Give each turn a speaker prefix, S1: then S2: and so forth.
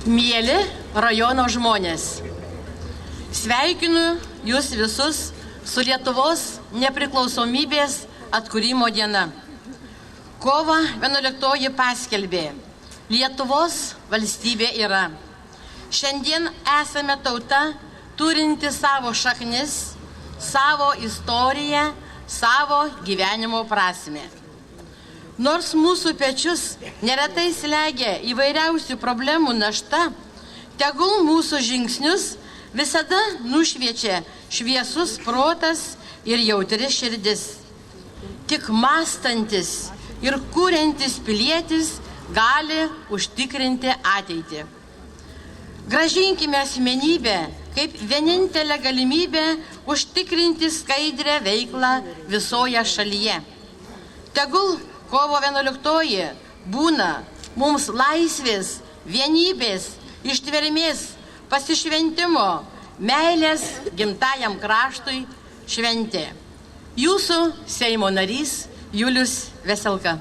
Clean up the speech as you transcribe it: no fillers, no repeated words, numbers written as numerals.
S1: Mieli rajono žmonės, sveikinu jūs visus su Lietuvos nepriklausomybės atkūrimo diena. Kovo 11 paskelbė: Lietuvos valstybė yra. Šiandien esame tauta turinti savo šaknis, savo istoriją, savo gyvenimo prasmę. Nors mūsų pečius neretai slegia įvairiausių problemų našta, tegul mūsų žingsnius visada nušviečia šviesus protas ir jautri širdis. Tik mąstantis ir kuriantis pilietis gali užtikrinti ateitį. Gražinkime asmenybę kaip vienintelę galimybę užtikrinti skaidrę veiklą visoje šalyje. Tegul kovo 11 būna mums laisvės, vienybės, ištvermės, pasišventimo, meilės gimtajam kraštui šventė. Jūsų Seimo narys Julius Veselka.